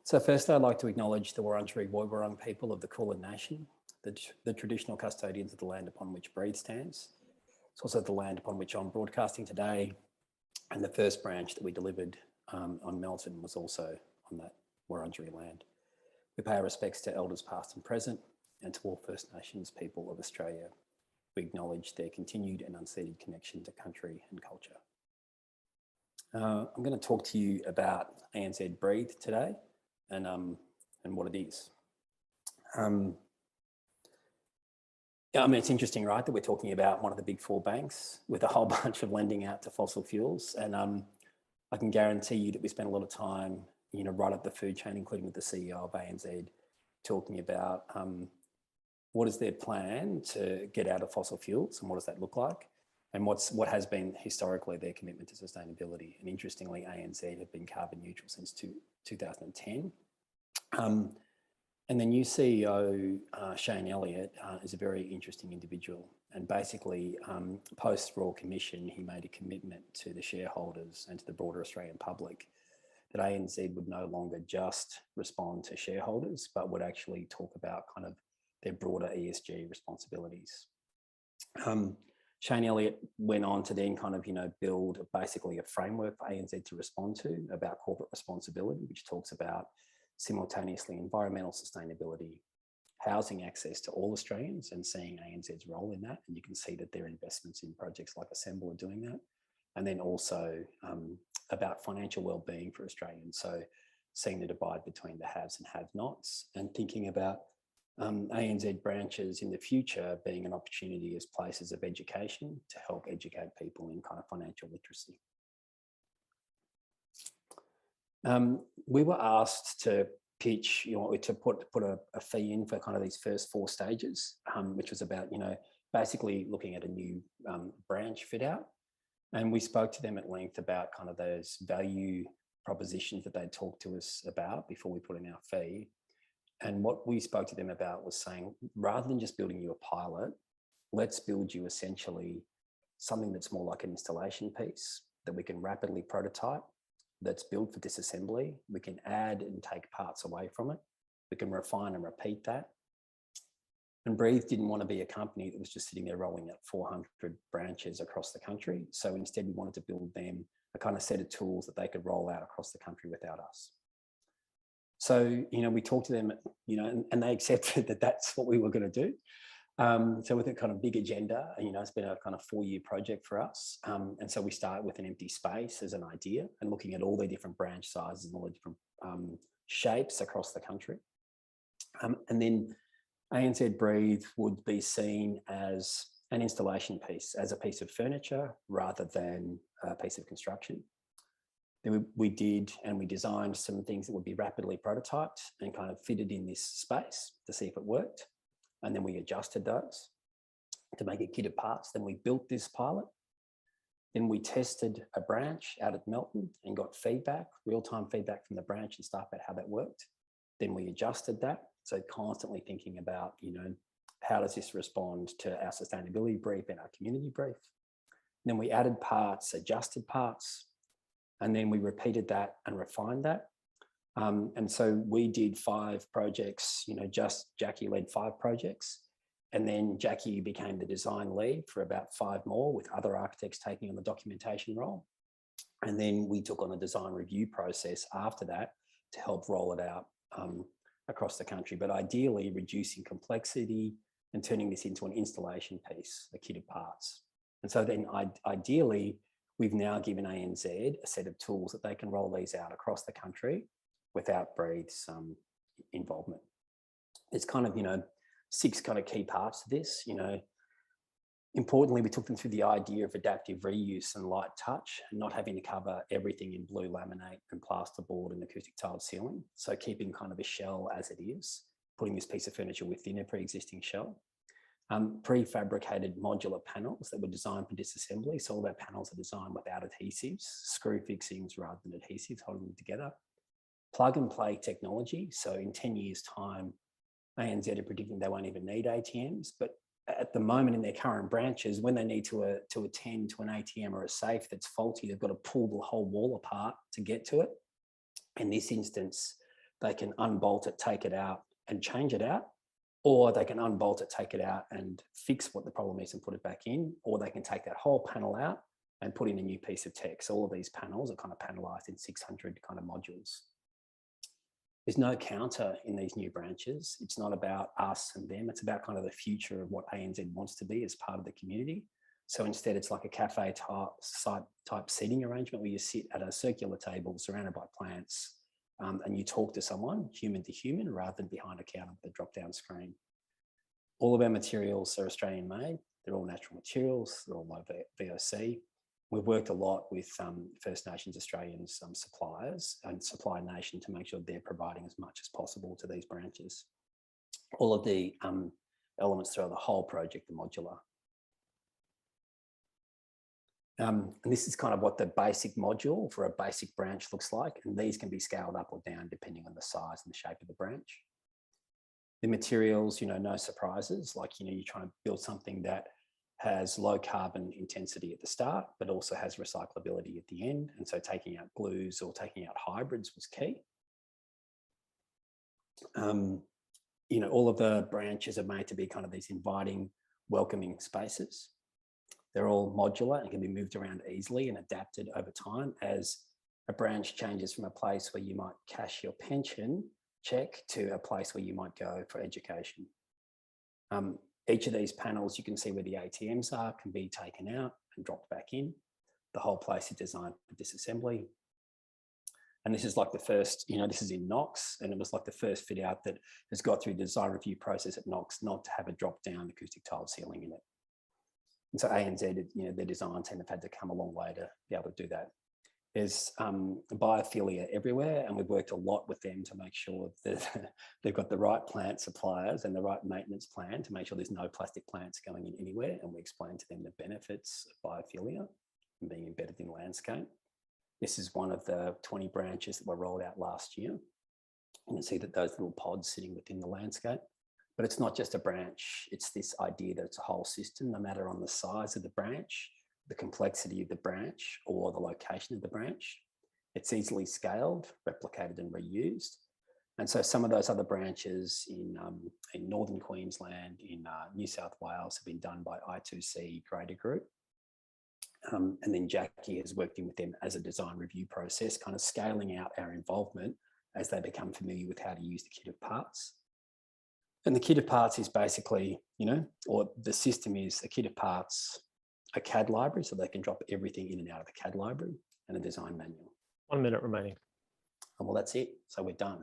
So first, I'd like to acknowledge the Wurundjeri Woiwurrung people of the Kulin Nation, the traditional custodians of the land upon which Breathe stands. It's also the land upon which I'm broadcasting today, and the first branch that we delivered on Melton was also on that Wurundjeri land. We pay our respects to elders past and present, and to all First Nations people of Australia. We acknowledge their continued and unceded connection to country and culture. I'm going to talk to you about ANZ Breathe today and what it is. Yeah, I mean, it's interesting, right, that we're talking about one of the big four banks with a whole bunch of lending out to fossil fuels. And I can guarantee you that we spent a lot of time, you know, right up the food chain, including with the CEO of ANZ, talking about what is their plan to get out of fossil fuels and what does that look like? And what has been historically their commitment to sustainability. And interestingly, ANZ have been carbon neutral since 2010. And the new CEO, Shane Elliott, is a very interesting individual. And basically, post Royal Commission, he made a commitment to the shareholders and to the broader Australian public that ANZ would no longer just respond to shareholders, but would actually talk about kind of their broader ESG responsibilities. Shane Elliott went on to then kind of, you know, build basically a framework for ANZ to respond to about corporate responsibility, which talks about simultaneously environmental sustainability, housing access to all Australians, and seeing ANZ's role in that. And you can see that their investments in projects like Assemble are doing that. And then also about financial wellbeing for Australians. So seeing the divide between the haves and have-nots, and thinking about ANZ branches in the future being an opportunity as places of education to help educate people in kind of financial literacy. We were asked to pitch, you know, to put a fee in for kind of these first four stages, which was about, you know, basically looking at a new branch fit out. And we spoke to them at length about kind of those value propositions that they'd talked to us about before we put in our fee. And what we spoke to them about was saying, rather than just building you a pilot, let's build you essentially something that's more like an installation piece that we can rapidly prototype, that's built for disassembly. We can add and take parts away from it. We can refine and repeat that. And Breathe didn't want to be a company that was just sitting there rolling out 400 branches across the country. So instead, we wanted to build them a kind of set of tools that they could roll out across the country without us. So, you know, we talked to them, you know, and they accepted that that's what we were going to do. So with a kind of big agenda, you know, it's been a kind of 4-year project for us. And so we start with an empty space as an idea and looking at all the different branch sizes and all the different shapes across the country. And then ANZ Breathe would be seen as an installation piece, as a piece of furniture rather than a piece of construction. Then we designed some things that would be rapidly prototyped and kind of fitted in this space to see if it worked. And then we adjusted those to make a kit of parts. Then we built this pilot. Then we tested a branch out at Melton and got feedback, real-time feedback from the branch and staff about how that worked. Then we adjusted that. So constantly thinking about, you know, how does this respond to our sustainability brief and our community brief? And then we added parts, adjusted parts, and then we repeated that and refined that. And so we did 5 projects, you know, just Jackie led 5 projects. And then Jackie became the design lead for about 5 more, with other architects taking on the documentation role. And then we took on a design review process after that to help roll it out across the country, but ideally reducing complexity and turning this into an installation piece, a kit of parts. And so then ideally, we've now given ANZ a set of tools that they can roll these out across the country without Breathe's involvement. It's kind of, you know, 6 kind of key parts to this. You know, importantly, we took them through the idea of adaptive reuse and light touch, and not having to cover everything in blue laminate and plasterboard and acoustic tiled ceiling. So keeping kind of a shell as it is, putting this piece of furniture within a pre-existing shell. Prefabricated modular panels that were designed for disassembly. So all our panels are designed without adhesives, screw fixings rather than adhesives holding them together. Plug and play technology. So in 10 years' time, ANZ are predicting they won't even need ATMs, but at the moment in their current branches, when they need to attend to an ATM or a safe that's faulty, they've got to pull the whole wall apart to get to it. In this instance, they can unbolt it, take it out and change it out, or they can unbolt it, take it out and fix what the problem is and put it back in, or they can take that whole panel out and put in a new piece of text. All of these panels are kind of panelized in 600 kind of modules. There's no counter in these new branches. It's not about us and them. It's about kind of the future of what ANZ wants to be as part of the community. So instead, it's like a cafe type seating arrangement where you sit at a circular table surrounded by plants, and you talk to someone, human to human, rather than behind a counter with a drop-down screen. All of our materials are Australian made. They're all natural materials. They're all low VOC. We've worked a lot with First Nations Australians suppliers and Supply Nation to make sure they're providing as much as possible to these branches. All of the elements throughout the whole project are modular. And this is kind of what the basic module for a basic branch looks like. And these can be scaled up or down depending on the size and the shape of the branch. The materials, no surprises, like, you're trying to build something that has low carbon intensity at the start, but also has recyclability at the end. And so taking out glues or taking out hybrids was key. All of the branches are made to be kind of these inviting, welcoming spaces. They're all modular and can be moved around easily and adapted over time as a branch changes from a place where you might cash your pension check to a place where you might go for education. Each of these panels, you can see where the ATMs are, can be taken out and dropped back in. The whole place is designed for disassembly. And this is like the first, this is in Knox, and it was like the first fit out that has got through the design review process at Knox, not to have a drop down acoustic tiled ceiling in it. And so ANZ, their design team have had to come a long way to be able to do that. There's biophilia everywhere, and we've worked a lot with them to make sure that they've got the right plant suppliers and the right maintenance plan to make sure there's no plastic plants going in anywhere. And we explain to them the benefits of biophilia and being embedded in landscape. This is one of the 20 branches that were rolled out last year. You can see that those little pods sitting within the landscape. But it's not just a branch. It's this idea that it's a whole system, no matter on the size of the branch, the complexity of the branch, or the location of the branch. It's easily scaled, replicated and reused. And so some of those other branches in Northern Queensland, in New South Wales, have been done by I2C Grader Group. And then Jackie has worked in with them as a design review process, kind of scaling out our involvement as they become familiar with how to use the kit of parts. And the kit of parts is basically, or the system is a kit of parts, a CAD library, so they can drop everything in and out of the CAD library, and a design manual. 1 minute remaining. And well, that's it. So we're done.